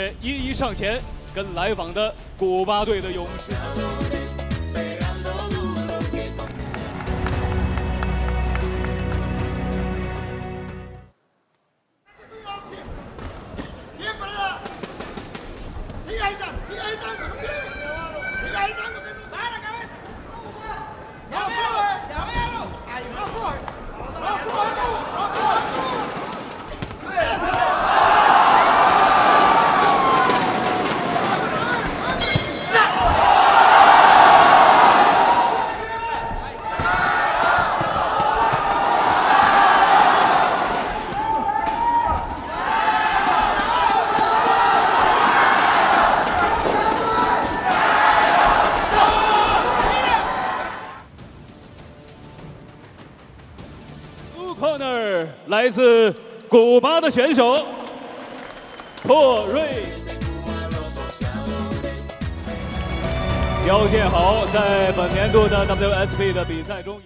也一一上前，跟来访的古巴队的勇士。 corner 来自古巴的选手珀瑞，表现好，在本年度的 WSB 的比赛中。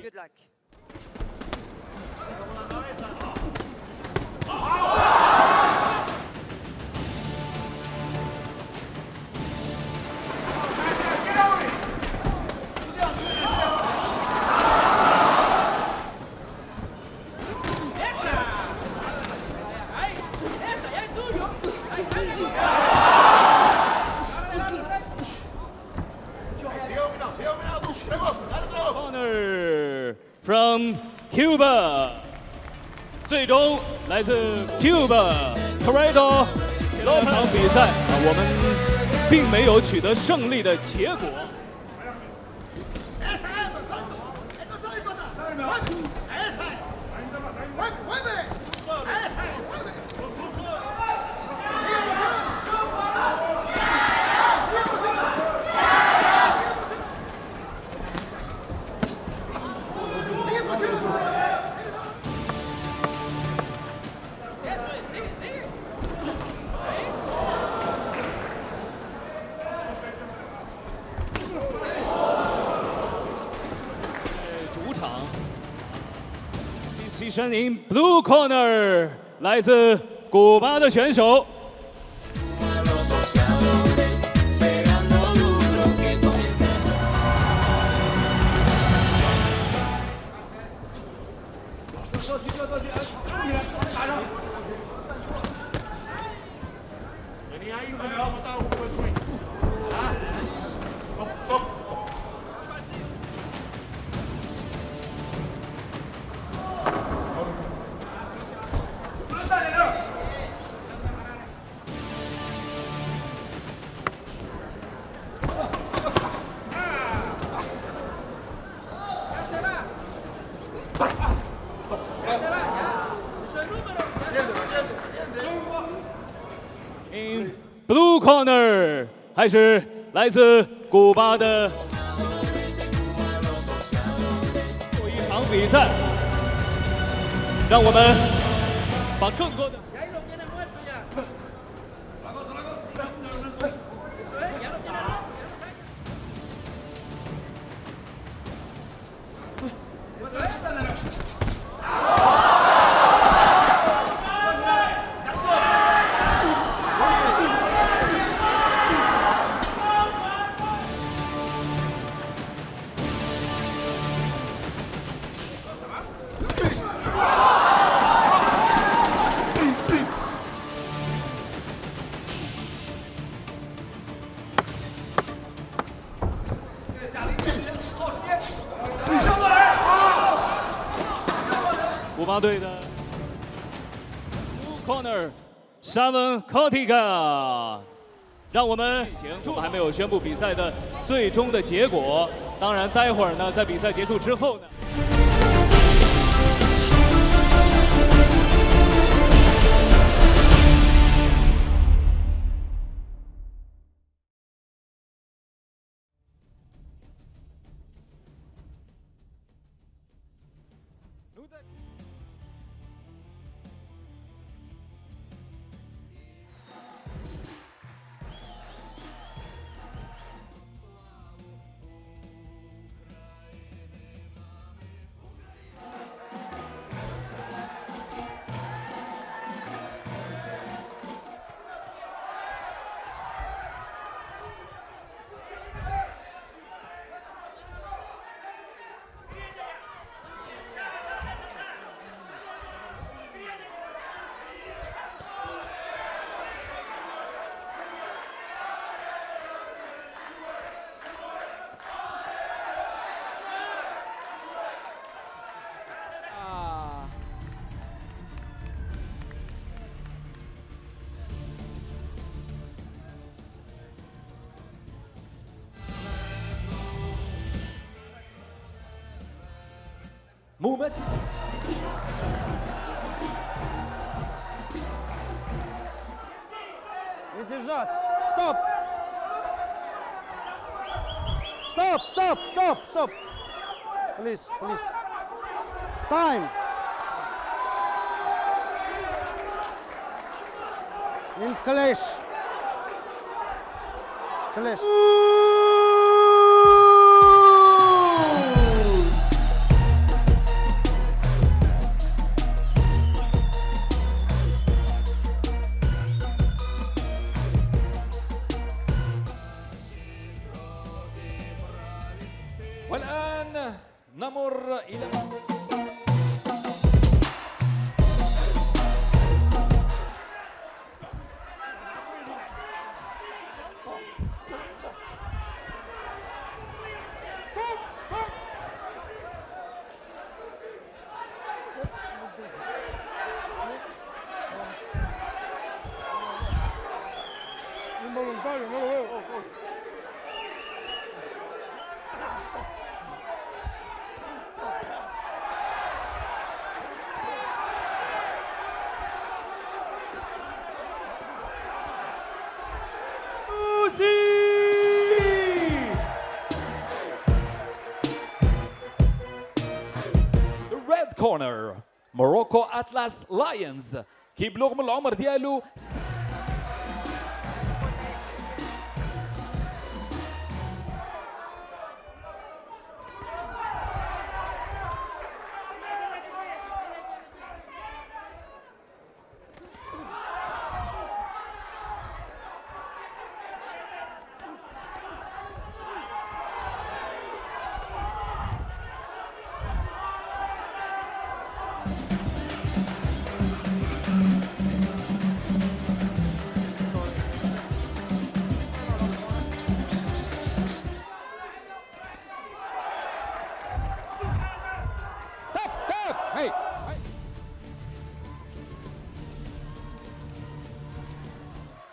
From Cuba， 最终来自 Cuba，Corrado。这场比赛我们并没有取得胜利的结果。Decision in blue corner， 来自古巴的选手。In blue corner， 还是来自古巴的一场比赛，让我们把更多的。 古巴队的 blue corner Seven Cortiga， 让我们还没有宣布比赛的最终的结果。当然，待会儿呢，在比赛结束之后呢。ممثل Не держать. Стоп. Stop, stop, stop, stop. Please, please. Time. In clash. Clash. والآن نمر إلى Involuntario, no lo veo. The red corner Morocco Atlas Lions كيبلغ من العمر ديالو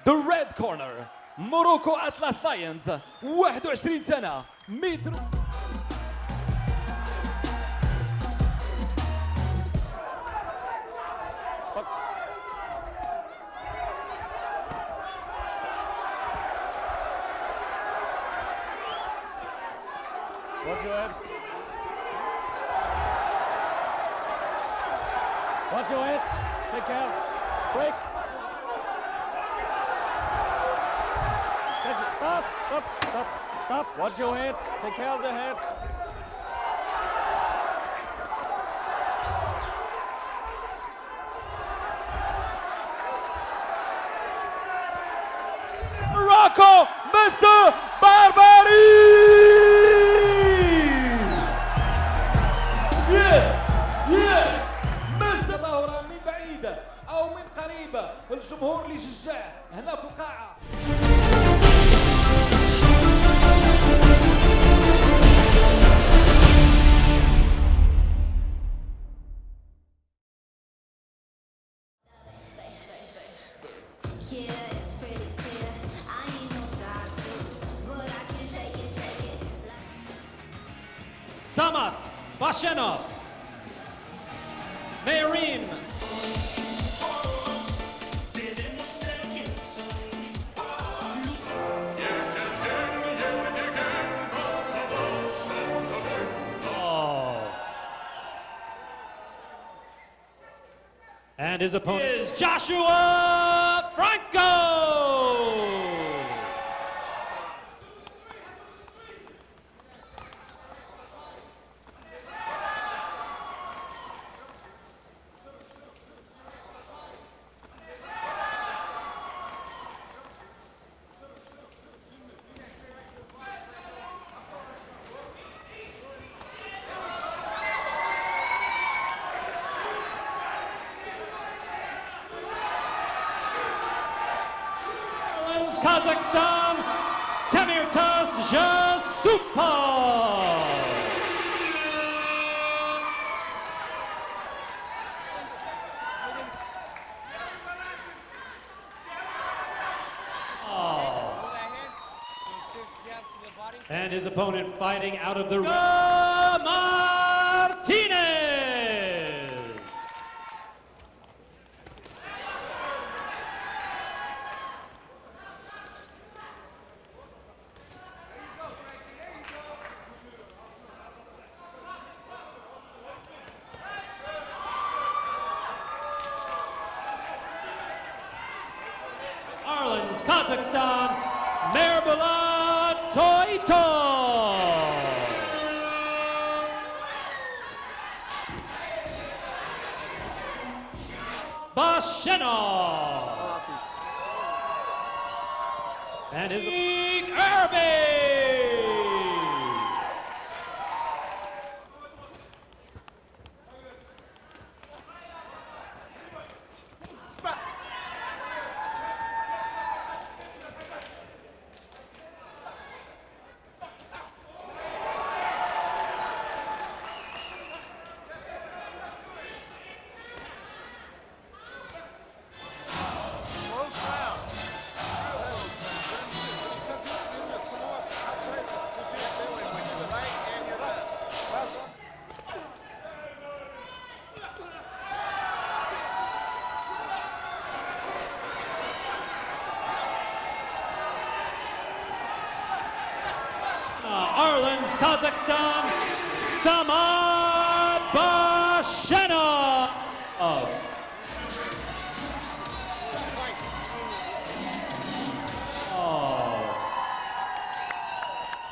The red corner Morocco Atlas Lions 21 سنة متر Watch your head. Watch your head. Take care. Break. Stop, stop, stop, stop. Watch your head. Take care of the head. Morocco Mr. Barbary. Yes Mr. ظهر من بعيد أو من قريب الجمهور اللي شجع هنا في القاعة. Samat Bashenov. Marin. And his opponent is Joshua Franco. Kazakhstan, Demirtas Jasupov. And his opponent fighting out of the ring, Martinez. Kazakhstan, Merbula Toito. Bashenov. And his Irving. Ireland, Kazakhstan, Samad Bashenov.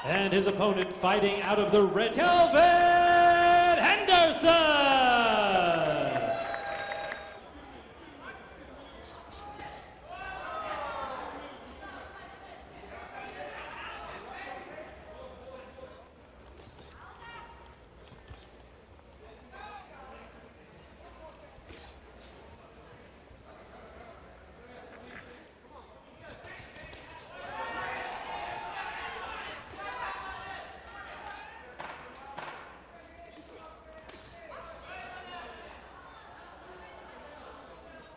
And his opponent fighting out of the red, Kelvin Henderson.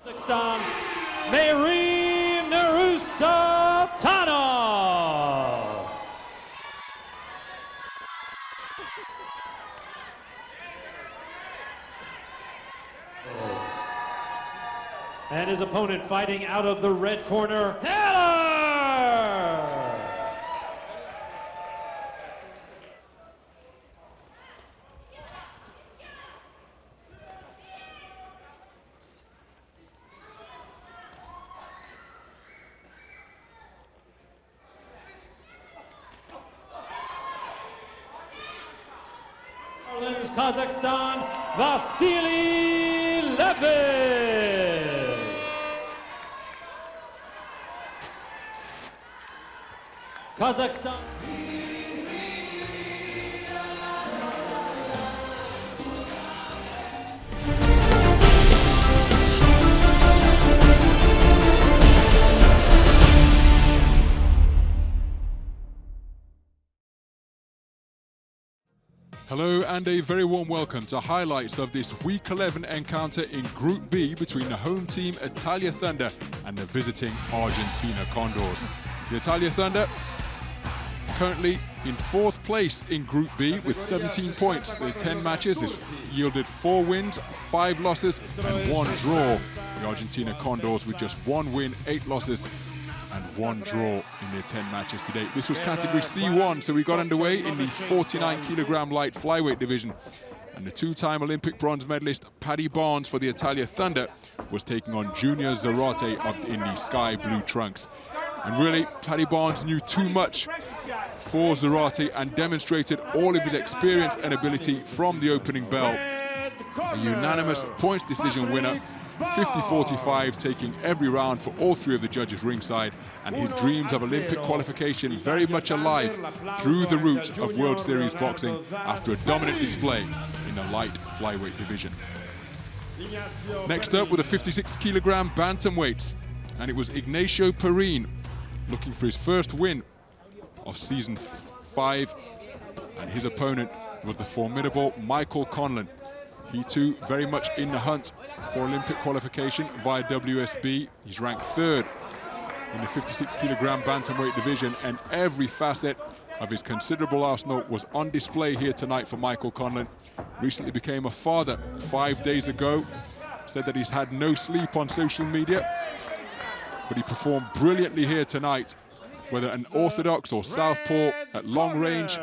Kazakhstan, Merim Nurusovtanov. And his opponent fighting out of the red corner, Taylor. Kazakhstan, Vasily Levin. Kazakhstan. Hello and a very warm welcome to highlights of this Week 11 encounter in Group B between the home team Italia Thunder and the visiting Argentina Condors. The Italia Thunder currently in 4th place in Group B with 17 points. The 10 matches has yielded 4 wins, 5 losses and 1 draw. The Argentina Condors with just 1 win, 8 losses and 1 draw in their 10 matches to date. This was category C1, so we got underway in the 49 kilogram light flyweight division. And the 2-time Olympic bronze medalist Paddy Barnes for the Italia Thunder was taking on Junior Zarate in the sky blue trunks. And really, Paddy Barnes knew too much for Zarate and demonstrated all of his experience and ability from the opening bell. A unanimous points decision winner, 50-45, taking every round for all 3 of the judges ringside, and his dreams of Olympic qualification very much alive through the route of World Series boxing after a dominant display in the light flyweight division. Next up with the 56 kilogram bantamweights, and it was Ignacio Perin looking for his first win of season 5, and his opponent was the formidable Michael Conlon. He too very much in the hunt for Olympic qualification via WSB. He's ranked 3rd in the 56 kilogram bantamweight division, and every facet of his considerable arsenal was on display here tonight for Michael Conlon. Recently became a father 5 days ago. Said that he's had no sleep on social media, but he performed brilliantly here tonight, whether an orthodox or southpaw, at long range,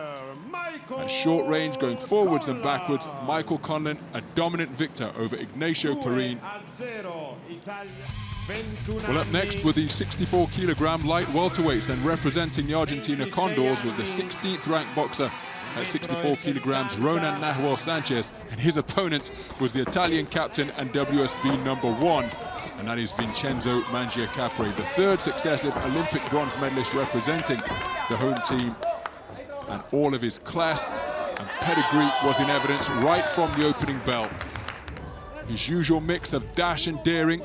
at short range, going forwards and backwards. Michael Conlon, a dominant victor over Ignacio Perin. Well, up next were the 64-kilogram light welterweights, and representing the Argentina Condors was the 16th ranked boxer at 64 kilograms, Ronan Nahuel Sanchez, and his opponent was the Italian captain and WSB #1, and that is Vincenzo Mangiacapre, the third successive Olympic bronze medalist representing the home team, and all of his class and pedigree was in evidence right from the opening bell. His usual mix of dash and daring,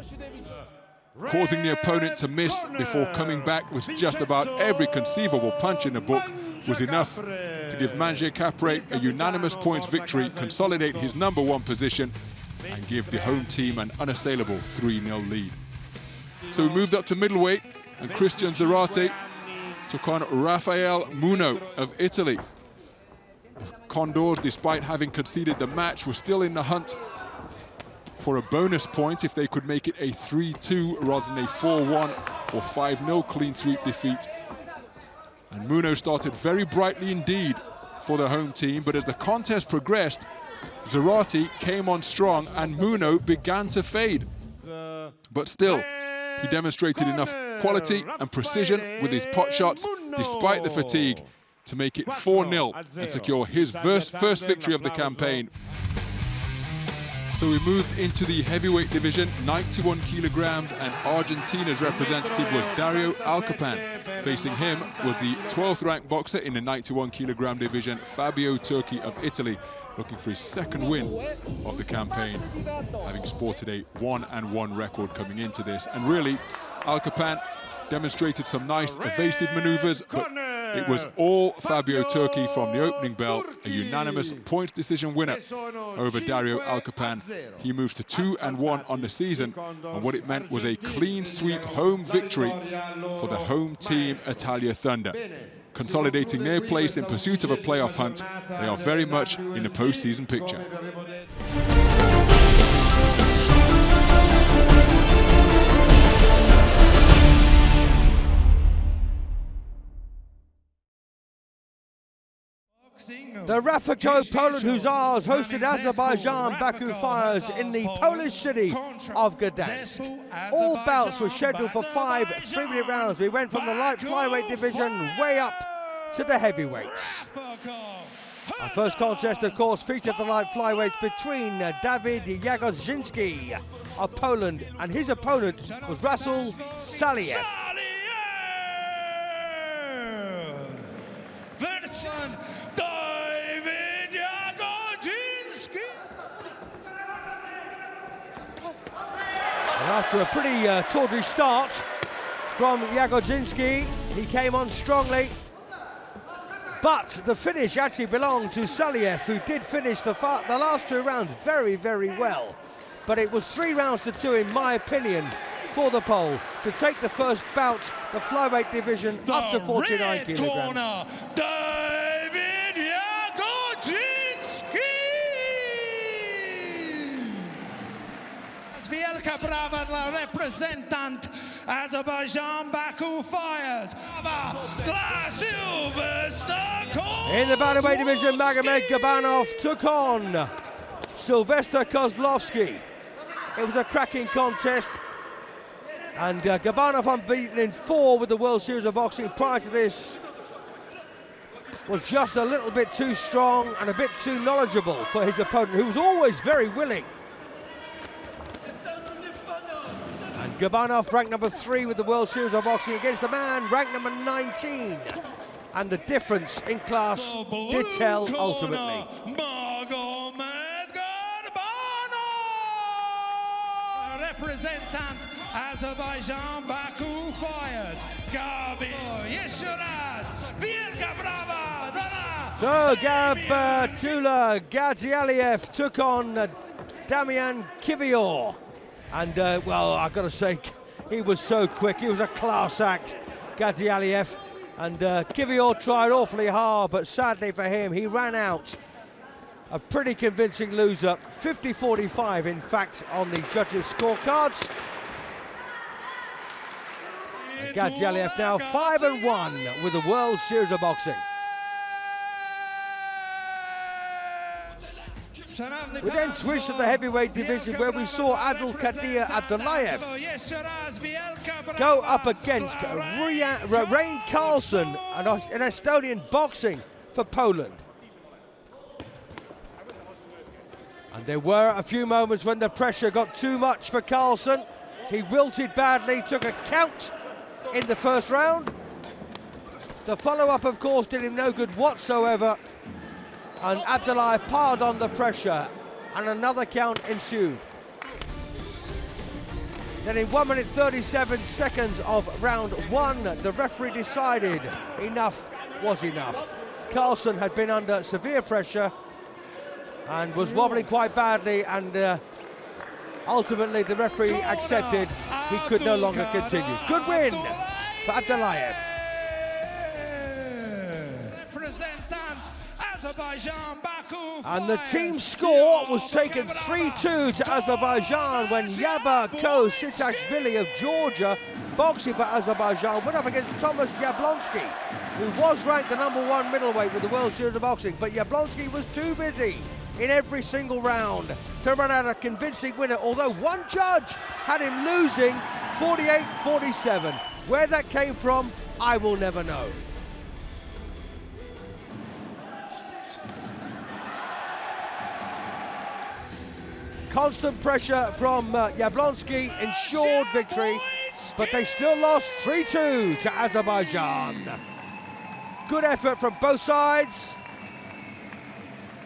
causing the opponent to miss before coming back with just about every conceivable punch in the book, was enough to give Mangiacapre a unanimous points victory, consolidate his #1 position, and give the home team an unassailable 3-0 lead. So we moved up to middleweight, and Christian Zarate took on Rafael Muno of Italy. The Condors, despite having conceded the match, were still in the hunt for a bonus point if they could make it a 3-2 rather than a 4-1 or 5-0 clean sweep defeat. And Muno started very brightly indeed for the home team, but as the contest progressed, Zarate came on strong and Muno began to fade. But still, he demonstrated enough quality and precision with his pot shots, despite the fatigue, to make it 4-0 and secure his first victory of the campaign. So we moved into the heavyweight division, 91 kilograms, and Argentina's representative was Dario Alcapan. Facing him was the 12th ranked boxer in the 91 kilogram division, Fabio Turchi of Italy, looking for his second win of the campaign, having sported a 1-1 record coming into this. And really, Alcapan demonstrated some nice evasive maneuvers, but it was all Fabio Turchi from the opening bell, a unanimous points decision winner over Dario Alcapan. He moves to 2-1 on the season, and what it meant was a clean sweep home victory for the home team Italia Thunder. Consolidating their place in pursuit of a playoff hunt, they are very much in the postseason picture. The Rafako Poland Hussars hosted Azerbaijan Baku Fires in the Polish city of Gdansk. All bouts were scheduled for 5 3-minute rounds. We went from the light flyweight division way up to the heavyweights. Our first contest, of course, featured the light flyweights between Dawid Jagodzinski of Poland and his opponent was Rasul Saliev. And after a pretty tawdry start from Jagodzinski, he came on strongly. But the finish actually belonged to Saliev, who did finish the last 2 rounds very, very well. But it was 3-2, in my opinion, for the Pole to take the first bout, the flyweight division, up to 49 kilograms. Wielka brawa dla reprezentant Azerbaijan Baku Fires. In the bantamweight division, Magomed Gabanov took on Sylvester Kozlovsky. It was a cracking contest, and Gabanov, unbeaten in 4 with the World Series of Boxing prior to this, was just a little bit too strong and a bit too knowledgeable for his opponent, who was always very willing. And Gabanov ranked #3 with the World Series of Boxing against the man ranked #19. And the difference in class did tell ultimately. Reprezentant Azerbaijan Baku Fires. Gabi, jeszcze raz, wielka brawa dla... So Gabtula Gazialiev took on Damian Kivior. And, well, I've got to say, he was so quick. He was a class act, Gazialiev. And Kivior tried awfully hard, but sadly for him, he ran out. A pretty convincing loser, 50-45, in fact, on the judges' scorecards. And Gazialiev now 5-1 with the World Series of Boxing. We then switched to the heavyweight division where we saw Adil Kadir Abdullayev go up against Rain Carlson, an Estonian boxing for Poland. And there were a few moments when the pressure got too much for Carlson. He wilted badly, took a count in the first round. The follow-up, of course, did him no good whatsoever. And Abdullayev piled on the pressure, and another count ensued. Then in 1 minute 37 seconds of round one, the referee decided enough was enough. Carlson had been under severe pressure and was wobbling quite badly, and ultimately the referee accepted he could no longer continue. Good win for Abdullayev. And the team score was taken 3-2 to Azerbaijan when Yabako Sitashvili of Georgia, boxing for Azerbaijan, went up against Thomas Yablonsky, who was ranked the #1 middleweight with the World Series of Boxing, but Yablonsky was too busy in every single round to run out a convincing winner, although one judge had him losing 48-47. Where that came from, I will never know. Constant pressure from Yablonsky ensured victory, but they still lost 3-2 to Azerbaijan. Good effort from both sides,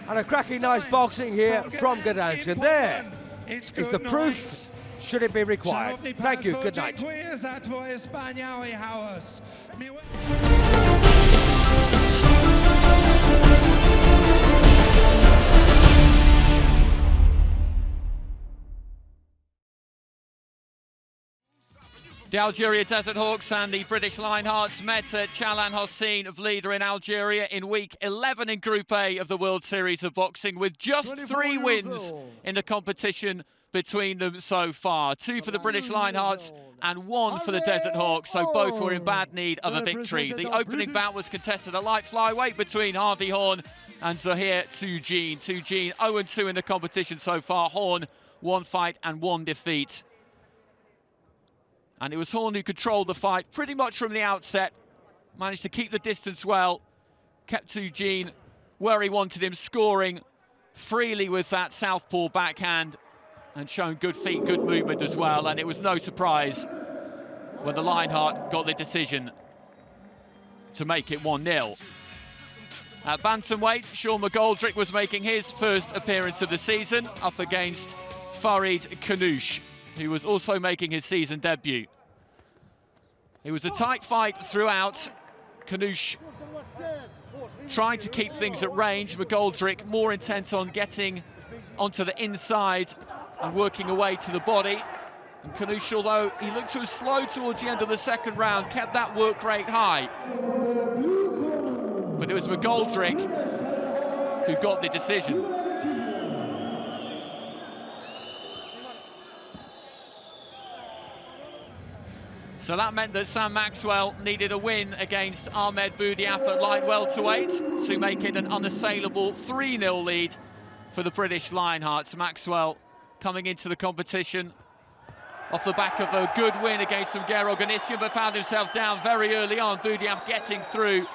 and a cracking nice boxing here from Gdansk. And there is the proof, should it be required. Thank you, good night. The Algeria Desert Hawks and the British Lionhearts met at Chalan Hossein of Leader in Algeria in week 11 in Group A of the World Series of Boxing, with just 3 wins in the competition between them so far. 2 for the British Lionhearts and 1 for the Desert Hawks, so both were in bad need of a victory. The opening bout was contested at light flyweight between Harvey Horn and Zahir Tugeen. Tugeen 0-2 in the competition so far. Horn 1 fight and 1 defeat. And it was Horn who controlled the fight pretty much from the outset, managed to keep the distance well, kept Tugeen where he wanted him, scoring freely with that southpaw backhand and showing good feet, good movement as well. And it was no surprise when the Lionheart got the decision to make it 1-0. At bantamweight, Sean McGoldrick was making his first appearance of the season up against Farid Kanoush, who was also making his season debut. It was a tight fight throughout. Kanoush trying to keep things at range. McGoldrick more intent on getting onto the inside and working away to the body. And Kanoush, although he looked too slow towards the end of the second round, kept that work rate high. But it was McGoldrick who got the decision. So that meant that Sam Maxwell needed a win against Ahmed Boudiaf at light welterweight to make it an unassailable 3-0 lead for the British Lionhearts. Maxwell coming into the competition off the back of a good win against Mguero Ganisian, but found himself down very early on. Boudiaf getting through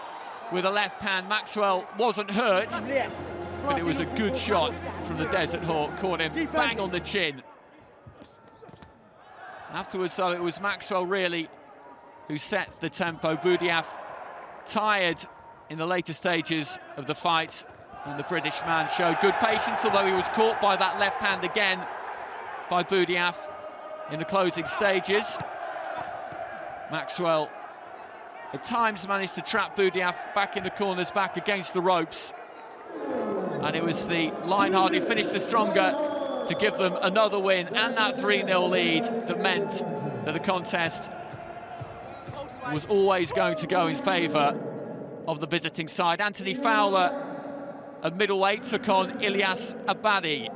with a left hand. Maxwell wasn't hurt, but it was a good shot from the Desert Hawk, caught him bang on the chin. Afterwards, though, it was Maxwell really who set the tempo. Boudiaf tired in the later stages of the fight, and the British man showed good patience, although he was caught by that left hand again by Boudiaf in the closing stages. Maxwell at times managed to trap Boudiaf back in the corners, back against the ropes, and it was the Lionheart who finished the stronger to give them another win and that 3-0 lead that meant that the contest was always going to go in favour of the visiting side. Anthony Fowler at middleweight took on Ilyas Abadi.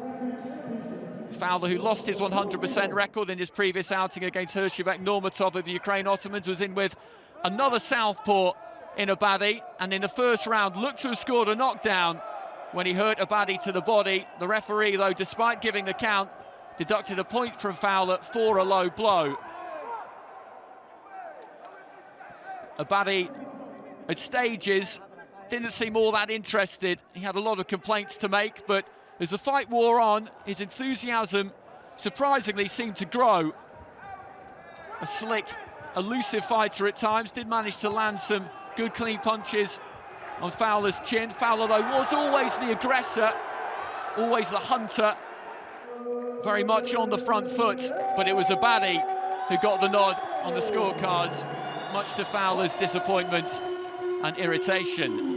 Fowler, who lost his 100% record in his previous outing against Hershibek Normatov of the Ukraine Ottomans, was in with another southpaw in Abadi, and in the first round looked to have scored a knockdown when he hurt Abadi to the body. The referee, though, despite giving the count, deducted a point from Fowler for a low blow. Abadi, at stages, didn't seem all that interested. He had a lot of complaints to make, but as the fight wore on, his enthusiasm surprisingly seemed to grow. A slick, elusive fighter at times, did manage to land some good clean punches on Fowler's chin. Fowler, though, was always the aggressor, always the hunter, very much on the front foot, but it was Abadi who got the nod on the scorecards, much to Fowler's disappointment and irritation.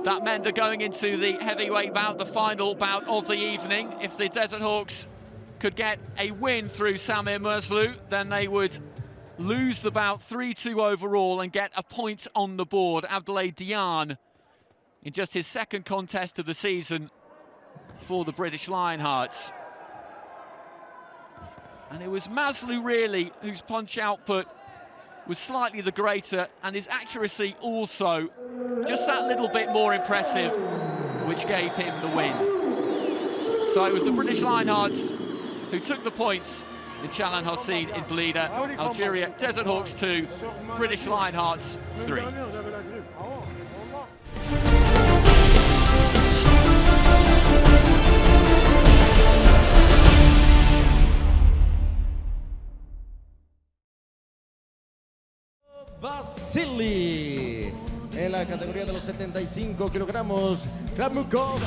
That meant that going into the heavyweight bout, the final bout of the evening, if the Desert Hawks could get a win through Samir Merzlou, then they would lose the bout 3-2 overall and get a point on the board. Abdoulaye Diane, in just his second contest of the season for the British Lionhearts. And it was Merzlou really whose punch output was slightly the greater, and his accuracy also just that little bit more impressive, which gave him the win. So it was the British Lionhearts who took the points in Chalan Hossein in Blida. Algeria, Desert Hawks 2, British Lionhearts 3. Vasily en la categoría de los 75 kilogramos. Kramukov.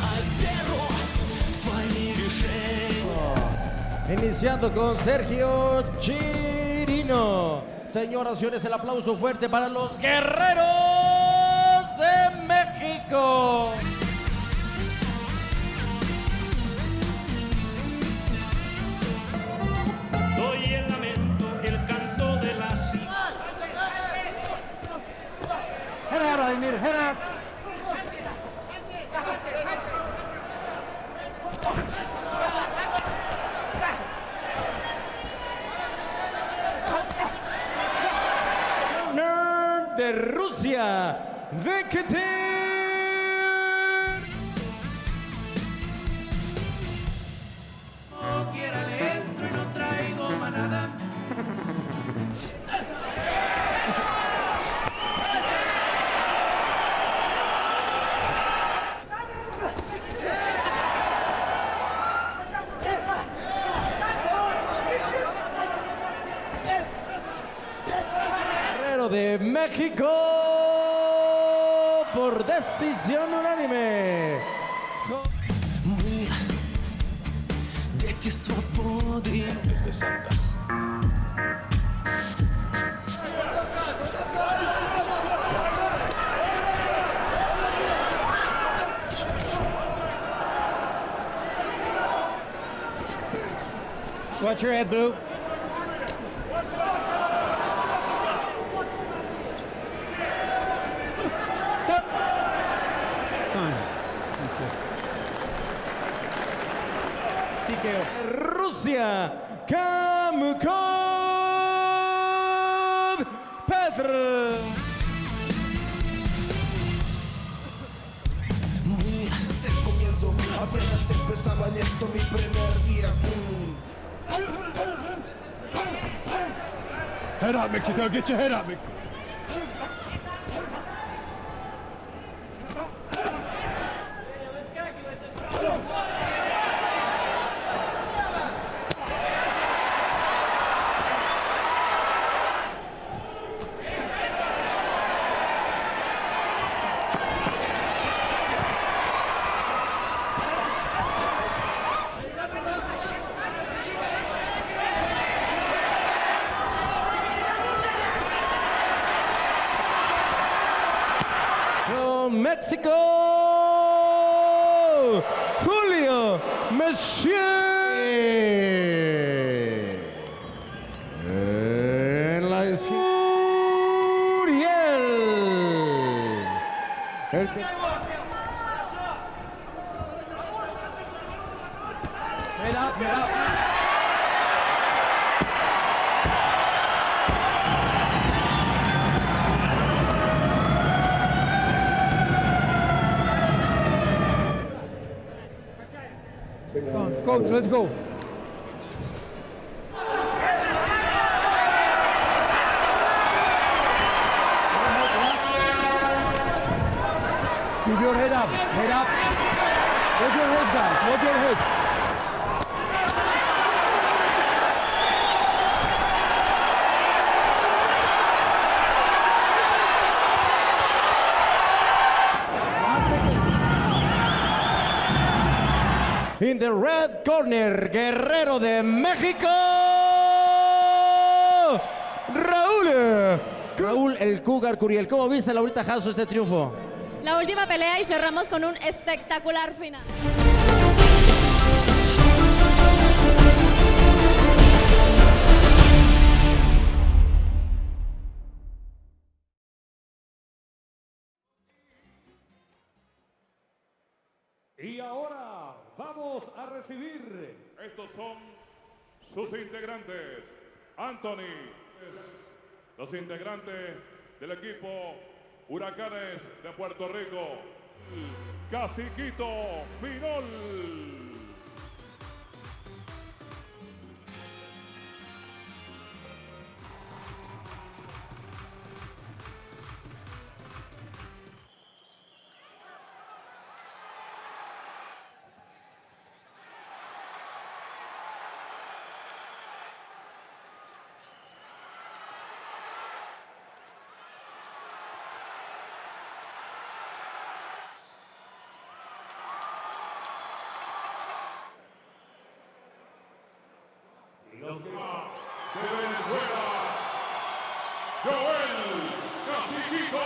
Iniciando con Sergio Chirino. Señoras y señores, el aplauso fuerte para los guerreros de México. Oye el lamento, el canto de las... Head out, Vladimir, head out. De Rusia, de Qatar. No quiera le entro y no traigo manada. De México por decisión unánime. Watch your head, Blue. Rusia, Kramukov Petr. Desde el comienzo, apenas empezaba en esto mi primer día. Head up, Mexico. Get your head up, Mexico. México, Julio Monsieur. En la esquina, Uriel. Coach, let's go. Keep your head up, head up. Hold your heads, guys, hold your heads. In the red corner, Guerrero de México, Raúl el Cougar Curiel. ¿Cómo viste, Laurita Jasso, este triunfo? La última pelea y cerramos con un espectacular final. Y ahora vamos a recibir. Estos son sus integrantes. Anthony, los integrantes del equipo Huracanes de Puerto Rico. Caciquito Finol. Los de Venezuela, Joel Caciquito.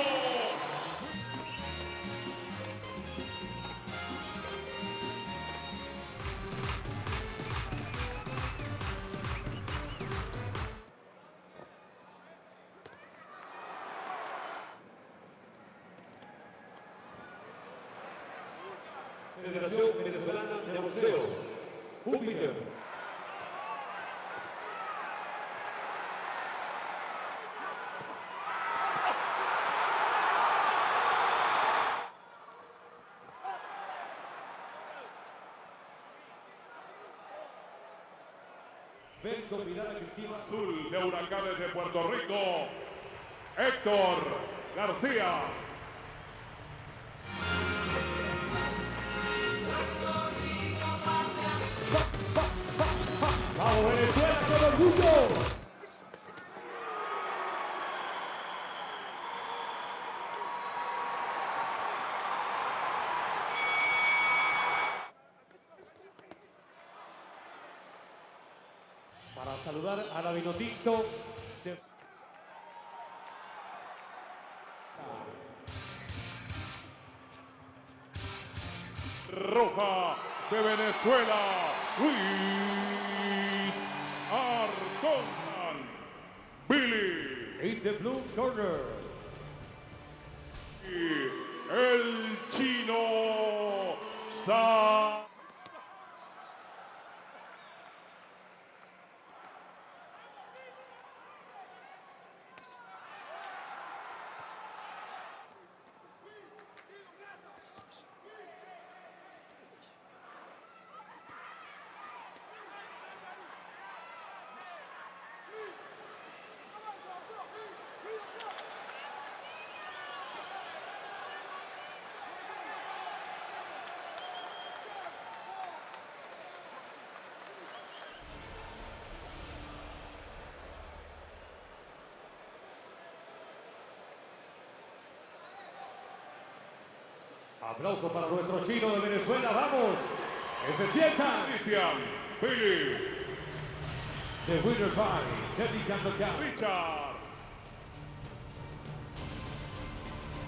Federación Venezolana de Boxeo, Júpiter. Ven con mirada cristina. Azul de Huracanes de Puerto Rico, Héctor García. ¡Vamos, Venezuela, con orgullo! Para saludar a la Vinotinto de... Roja de Venezuela, Luis Arcontan. Billy. In the blue corner. Y el chino Sa. Aplauso para nuestro chino de Venezuela, vamos. Que se sientan. Cristian, Billy. The winner by technical knockout. Richards.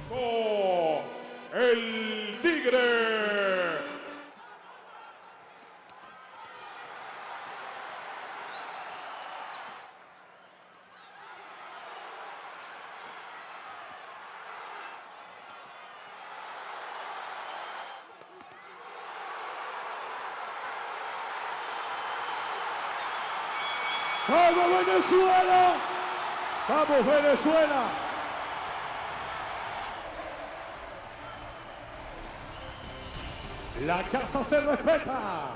Oh, el Tigre. ¡Vamos, Venezuela! ¡Vamos, Venezuela! La casa se respeta.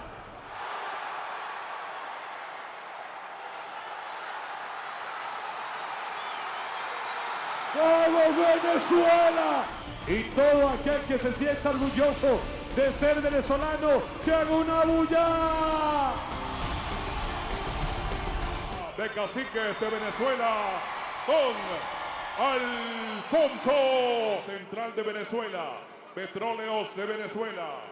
¡Vamos, Venezuela! Y todo aquel que se sienta orgulloso de ser venezolano, que haga una bulla. De Caciques de Venezuela, con Alfonso, Central de Venezuela, Petróleos de Venezuela.